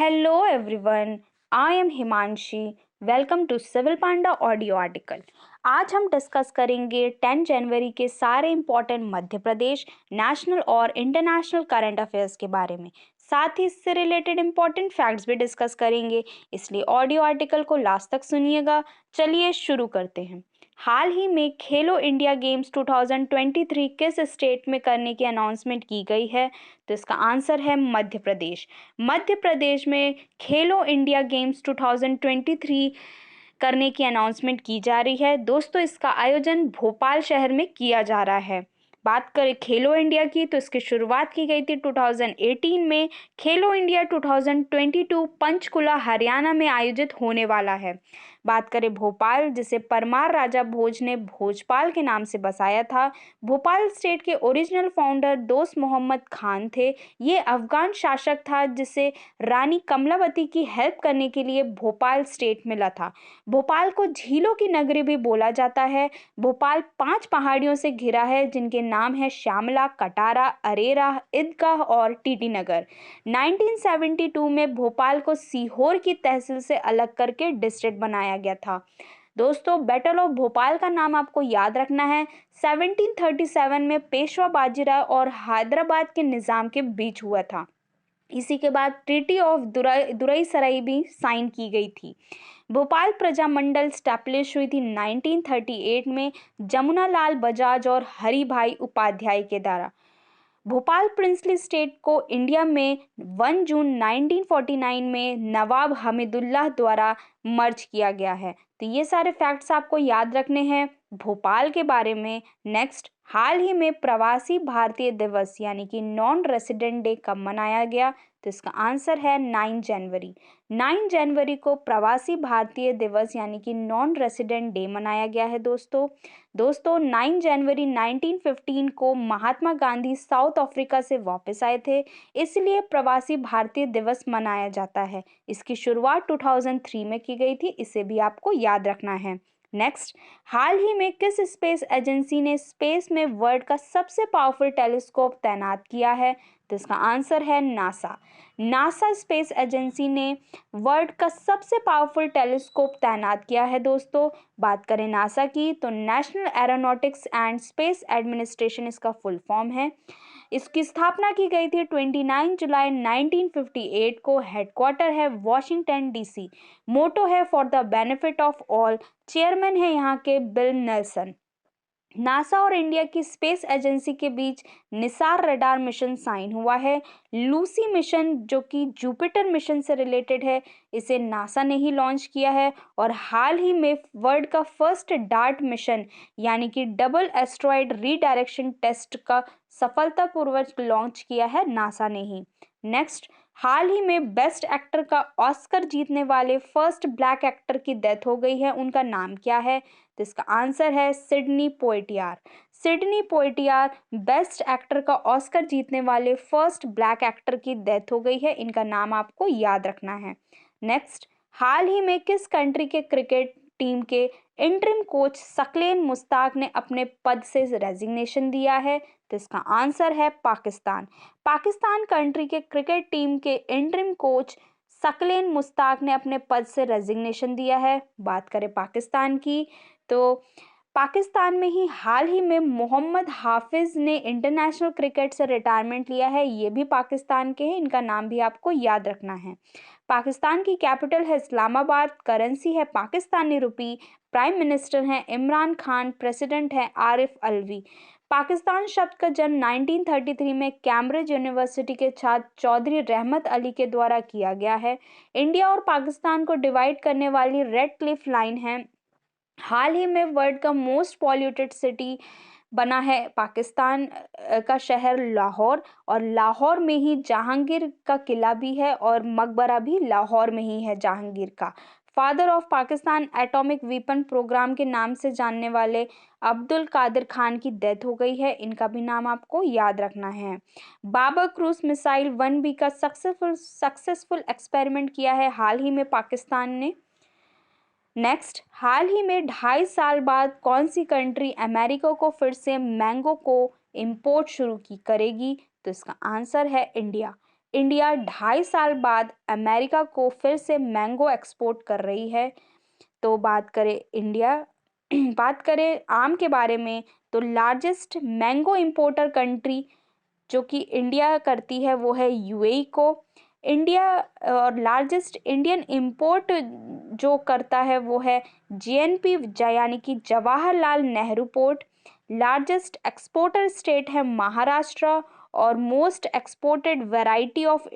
Hello everyone, I am Himanshi. Welcome to Civil Panda audio article. आज हम discuss करेंगे 10 जनवरी के सारे इंपॉर्टेंट मध्य प्रदेश नेशनल और इंटरनेशनल करंट अफेयर्स के बारे में। साथ ही इससे रिलेटेड इंपॉर्टेंट फैक्ट्स भी डिस्कस करेंगे, इसलिए ऑडियो आर्टिकल को लास्ट तक सुनिएगा। चलिए शुरू करते हैं। हाल ही में खेलो इंडिया गेम्स 2023 किस स्टेट में करने की अनाउंसमेंट की गई है? तो इसका आंसर है मध्य प्रदेश। मध्य प्रदेश में खेलो इंडिया गेम्स 2023 करने की अनाउंसमेंट की जा रही है। दोस्तों, इसका आयोजन भोपाल शहर में किया जा रहा है। बात करें खेलो इंडिया की, तो इसकी शुरुआत की गई थी 2018 में। खेलो इंडिया 2022 पंचकुला हरियाणा में आयोजित होने वाला है। बात करें भोपाल, जिसे परमार राजा भोज ने भोजपाल के नाम से बसाया था। भोपाल स्टेट के ओरिजिनल फाउंडर दोस्त मोहम्मद खान थे। ये अफगान शासक था जिसे रानी कमलावती की हेल्प करने के लिए भोपाल स्टेट मिला था। भोपाल को झीलों की नगरी भी बोला जाता है। भोपाल 5 पहाड़ियों से घिरा है, जिनके नाम है श्यामला, कटारा, अरेरा, ईदगाह और टीटी नगर। 1972 में भोपाल को सीहोर की तहसील से अलग करके डिस्ट्रिक्ट बनाया गया था। दोस्तों, बैटल ऑफ भोपाल का नाम आपको याद रखना है। 1737 में पेशवा बाजीराव और हैदराबाद के निजाम के बीच हुआ था। इसी के बाद ट्रीटी ऑफ दुरई सराई भी साइन की गई थी। भोपाल प्रजामंडल स्टैब्लिश हुई थी 1938 में जमुना लाल बजाज और हरि भाई उपाध्याय के द्वारा। भोपाल प्रिंसली स्टेट को इंडिया में 1 जून 1949 में नवाब हमीदुल्लाह द्वारा मर्ज किया गया है। तो ये सारे फैक्ट्स आपको याद रखने हैं भोपाल के बारे में। नेक्स्ट, हाल ही में प्रवासी भारतीय दिवस यानी कि नॉन रेसिडेंट डे कब मनाया गया? तो इसका आंसर है 9 जनवरी। 9 जनवरी को प्रवासी भारतीय दिवस यानी कि नॉन रेसिडेंट डे मनाया गया है। दोस्तों 9 जनवरी 1915 को महात्मा गांधी साउथ अफ्रीका से वापस आए थे, इसलिए प्रवासी भारतीय दिवस मनाया जाता है। इसकी शुरुआत 2003 में की गई थी, इसे भी आपको याद रखना है। नेक्स्ट, हाल ही में किस स्पेस एजेंसी ने स्पेस में वर्ल्ड का सबसे पावरफुल टेलीस्कोप तैनात किया है? तो इसका आंसर है नासा। नासा स्पेस एजेंसी ने वर्ल्ड का सबसे पावरफुल टेलीस्कोप तैनात किया है। दोस्तों, बात करें नासा की, तो national aeronautics and space administration इसका फुल फॉर्म है। इसकी स्थापना की गई थी 29 जुलाई 1958 को। हेडक्वार्टर है वॉशिंगटन डीसी। मोटो है for the benefit of all. Chairman है यहाँ के बिल नेल्सन। नासा और इंडिया की स्पेस एजेंसी के बीच निसार रडार मिशन साइन हुआ है। लूसी मिशन, जो कि जुपिटर मिशन से रिलेटेड है, इसे नासा ने ही लॉन्च किया है। और हाल ही में वर्ल्ड का फर्स्ट डार्ट मिशन यानी कि डबल एस्ट्रॉयड रीडायरेक्शन टेस्ट का सफलतापूर्वक लॉन्च किया है नासा ने ही। नेक्स्ट, हाल ही में बेस्ट एक्टर का ऑस्कर जीतने वाले फर्स्ट ब्लैक एक्टर की डेथ हो गई है। उनका नाम क्या है? तो इसका आंसर है सिडनी पोइटियर। सिडनी पोइटियर बेस्ट एक्टर का ऑस्कर जीतने वाले फर्स्ट ब्लैक एक्टर की डेथ हो गई है। इनका नाम आपको याद रखना है। नेक्स्ट, हाल ही में किस कंट्री के क्रिकेट टीम के इंटरिम कोच सकलेन मुश्ताक ने अपने पद से रेजिग्नेशन दिया है? तो इसका आंसर है पाकिस्तान। पाकिस्तान कंट्री के क्रिकेट टीम के इंटरिम कोच सकलेन मुश्ताक ने अपने पद से रेजिग्नेशन दिया है। बात करें पाकिस्तान की, तो पाकिस्तान में ही हाल ही में मोहम्मद हाफिज ने इंटरनेशनल क्रिकेट से रिटायरमेंट लिया है। ये भी पाकिस्तान के हैं, इनका नाम भी आपको याद रखना है। पाकिस्तान की कैपिटल है इस्लामाबाद। करेंसी है पाकिस्तानी रुपी। प्राइम मिनिस्टर हैं इमरान खान। प्रेसिडेंट है आरिफ अलवी। पाकिस्तान शब्द का जन्म 1933 में कैम्ब्रिज यूनिवर्सिटी के छात्र चौधरी रहमत अली के द्वारा किया गया है। इंडिया और पाकिस्तान को डिवाइड करने वाली रेड क्लिफ लाइन है। हाल ही में वर्ल्ड का मोस्ट पॉल्यूटेड सिटी बना है पाकिस्तान का शहर लाहौर। और लाहौर में ही जहांगीर का किला भी है और मकबरा भी लाहौर में ही है जहांगीर का। Father of Pakistan atomic weapon programme के नाम से जानने वाले अब्दुल कादिर खान की डेथ हो गई है। इनका भी नाम आपको याद रखना है। बाबर क्रूज मिसाइल 1B का सक्सेसफुल एक्सपेरिमेंट किया है हाल ही में पाकिस्तान ने। नेक्स्ट, हाल ही में 2.5 साल बाद कौन सी कंट्री अमेरिका को फिर से मैंगो को इंपोर्ट शुरू की करेगी? तो इसका आंसर है इंडिया। इंडिया 2.5 साल बाद अमेरिका को फिर से मैंगो एक्सपोर्ट कर रही है। तो बात करें इंडिया बात करें आम के बारे में, तो लार्जेस्ट मैंगो इंपोर्टर कंट्री जो कि इंडिया करती है वो है यूएई को। इंडिया और लार्जेस्ट इंडियन इंपोर्ट जो करता है वो है जेएनपी यानी कि Jawaharlal Nehru port. Largest exporter state है महाराष्ट्र, और most exported variety of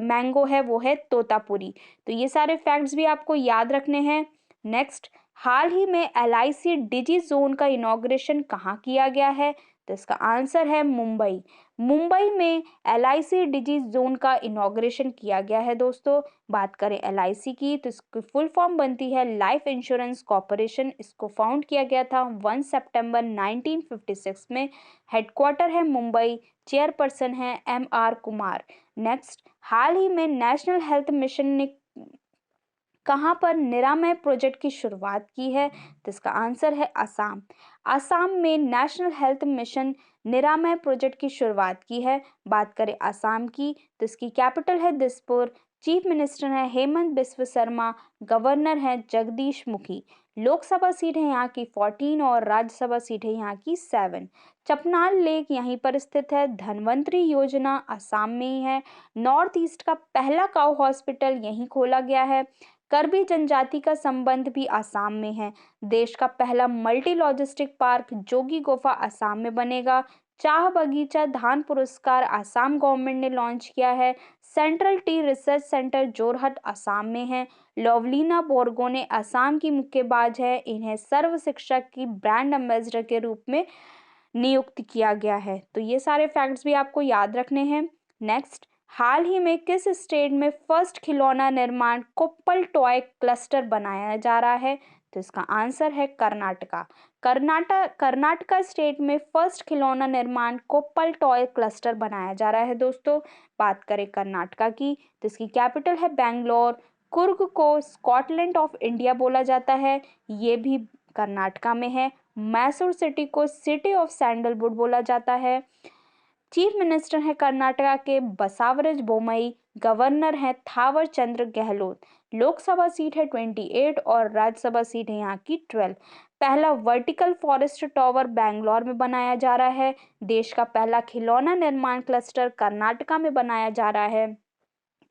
mango है वो है तोतापुरी। तो ये सारे फैक्ट्स भी आपको याद रखने हैं। नेक्स्ट, हाल ही में एलआईसी डिजी जोन का इनॉग्रेशन कहाँ किया गया है? तो इसका आंसर है मुंबई। मुंबई में एलआईसी डिजी जोन का इनॉग्रेशन किया गया है दोस्तों। बात करें एलआईसी की, तो इसकी फुल फॉर्म बनती है लाइफ इंश्योरेंस कॉरपोरेशन। इसको फाउंड किया गया था 1 सितंबर 1956 में। हेडक्वार्टर है मुंबई। चेयरपर्सन है एमआर कुमार। नेक्स्ट, हाल ही में नेशनल हेल्थ मिशन ने कहाँ पर निरामय प्रोजेक्ट की शुरुआत की है? तो इसका आंसर है असम। असम में नेशनल हेल्थ मिशन निरामय प्रोजेक्ट की शुरुआत की है। बात करें असम की, तो इसकी कैपिटल है दिसपुर। चीफ मिनिस्टर है हेमंत बिस्व शर्मा। गवर्नर है जगदीश मुखी। लोकसभा सीट है यहाँ की 14 और राज्यसभा सीट है यहाँ की 7। चपनाल लेक यहीं पर स्थित है। धनवंतरी योजना असम में ही है। नॉर्थ ईस्ट का पहला काउ हॉस्पिटल यहीं खोला गया है। कर्बी जनजाति का संबंध भी आसाम में है। देश का पहला मल्टी लॉजिस्टिक पार्क जोगी गुफा आसाम में बनेगा। चाह बगीचा धान पुरस्कार आसाम गवर्नमेंट ने लॉन्च किया है। Central T research centre Jorhat Assam में है। लवलीना बोरगोने आसाम की मुक्केबाज है। इन्हें सर्व शिक्षा की ब्रांड एम्बेसडर के रूप में नियुक्त किया गया है। तो ये सारे फैक्ट्स भी आपको याद रखने हैं। नेक्स्ट, हाल ही में किस स्टेट में फर्स्ट खिलौना निर्माण कोप्पल टॉय क्लस्टर बनाया जा रहा है? तो इसका आंसर है कर्नाटका। कर्नाटका स्टेट में फर्स्ट खिलौना निर्माण कोप्पल टॉय क्लस्टर बनाया जा रहा है दोस्तों। बात करें कर्नाटका की, तो इसकी कैपिटल है बेंगलोर। कुर्ग को स्कॉटलैंड ऑफ इंडिया बोला जाता है, ये भी कर्नाटका में है। मैसूर सिटी को सिटी ऑफ सैंडलवुड बोला जाता है। चीफ मिनिस्टर है कर्नाटका के बसावराज बोमई। गवर्नर है थावर चंद्र गहलोत। लोकसभा सीट है 28 और राज्यसभा सीट है यहाँ की 12। पहला वर्टिकल फॉरेस्ट टावर बैंगलोर में बनाया जा रहा है। देश का पहला खिलौना निर्माण क्लस्टर कर्नाटका में बनाया जा रहा है।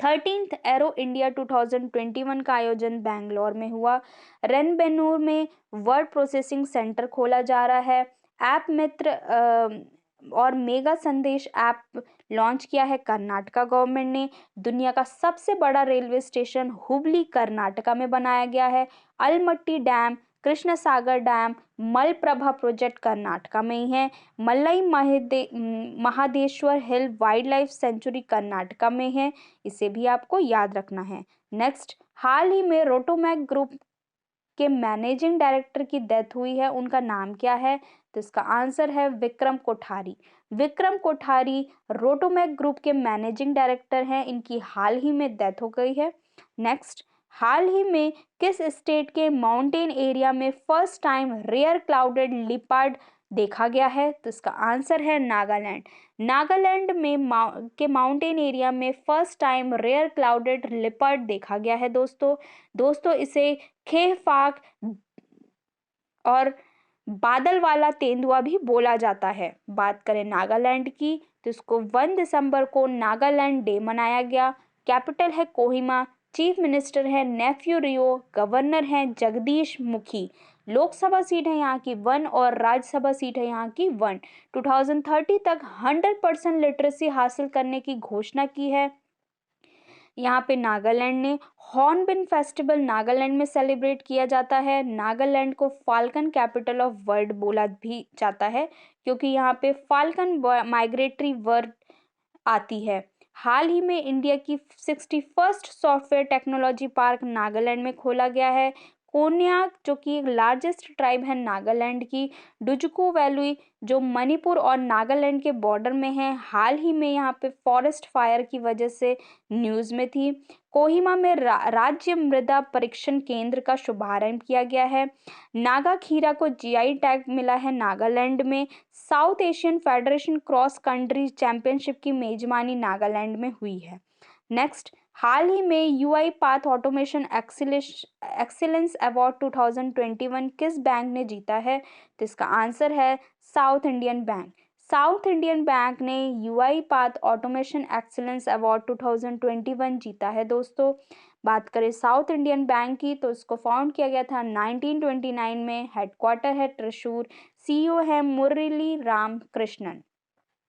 13th एरो इंडिया 2021 का आयोजन बैंगलोर में हुआ। रेनबेनूर में वर्ड प्रोसेसिंग सेंटर खोला जा रहा है। ऐप मित्र और मेगा संदेश ऐप लॉन्च किया है कर्नाटका गवर्नमेंट ने। दुनिया का सबसे बड़ा रेलवे स्टेशन हुबली कर्नाटका में बनाया गया है। अलमट्टी डैम, कृष्ण सागर डैम, मलप्रभा प्रोजेक्ट कर्नाटका में ही है। मल्लई महादेश्वर हिल वाइल्ड लाइफ सेंचुरी कर्नाटका में है। इसे भी आपको याद रखना है। नेक्स्ट, हाल ही में रोटोमैक ग्रुप के मैनेजिंग डायरेक्टर की डेथ हुई है, उनका नाम क्या है? तो इसका आंसर है विक्रम कोठारी। विक्रम कोठारी रोटोमैक ग्रुप के मैनेजिंग डायरेक्टर हैं। इनकी हाल ही में डेथ हो गई है। नेक्स्ट, हाल ही में किस स्टेट के माउंटेन एरिया में first time rare clouded leopard देखा गया है? तो इसका आंसर है नागालैंड। नागालैंड में के माउंटेन एरिया में first time rare clouded leopard देखा गया है दोस्तों इसे खेहफाक और बादल वाला तेंदुआ भी बोला जाता है। बात करें नागालैंड की, तो इसको 1 दिसंबर को नागालैंड डे मनाया गया। कैपिटल है कोहिमा। चीफ मिनिस्टर है नेफ्यू रियो। गवर्नर है जगदीश मुखी। लोकसभा सीट है यहाँ की 1 और राज्यसभा सीट है यहाँ की 1। 2030 तक 100% लिटरेसी हासिल करने की घोषणा की है। यहाँ पे नागालैंड ने हॉर्नबिल फेस्टिवल नागालैंड में सेलिब्रेट किया जाता है। नागालैंड को फाल्कन कैपिटल ऑफ वर्ल्ड बोला भी जाता है, क्योंकि यहाँ पे फाल्कन माइग्रेटरी बर्ड आती है। हाल ही में इंडिया की 61st software technology park Nagaland में खोला गया है। कोन्याक जो कि एक लार्जेस्ट ट्राइब है नागालैंड की, डुजुकू वैली जो मणिपुर और नागालैंड के बॉर्डर में है, हाल ही में यहाँ पे फॉरेस्ट फायर की वजह से न्यूज़ में थी। कोहिमा में राज्य मृदा परीक्षण केंद्र का शुभारंभ किया गया है। नागा खीरा को जीआई टैग मिला है नागालैंड में। South Asian federation cross country championship की मेजबानी नागालैंड में हुई है। नेक्स्ट, हाल ही में UI path automation excellence award 2021 किस बैंक ने जीता है? तो इसका आंसर है South Indian Bank. South Indian Bank ने UiPath automation excellence award 2021 जीता है दोस्तों। बात करें साउथ इंडियन बैंक की तो इसको फाउंड किया गया था 1929 में। हेडक्वार्टर है त्रिशूर। सीईओ है मुरली राम कृष्णन।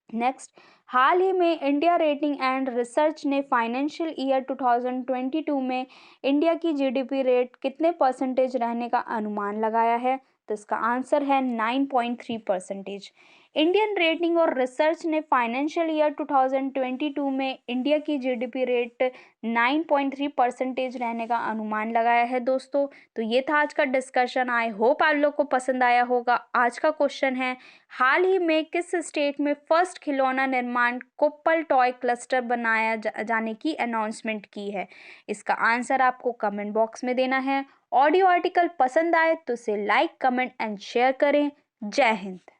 नेक्स्ट, हाल ही में इंडिया रेटिंग एंड रिसर्च ने फाइनेंशियल ईयर 2022 में इंडिया की जीडीपी रेट कितने परसेंटेज रहने का अनुमान लगाया है? तो इसका आंसर है 9.3%। इंडियन रेटिंग और रिसर्च ने फाइनेंशियल ईयर 2022 में इंडिया की जीडीपी रेट 9.3% रहने का अनुमान लगाया है दोस्तों। तो ये था आज का डिस्कशन। आई होप आप लोग को पसंद आया होगा। आज का क्वेश्चन है, हाल ही में किस स्टेट में फर्स्ट खिलौना निर्माण कोप्पल टॉय क्लस्टर बनाया जाने की अनाउंसमेंट की है? इसका आंसर आपको कमेंट बॉक्स में देना है। ऑडियो आर्टिकल पसंद आए तो इसे लाइक, कमेंट एंड शेयर करें। जय हिंद।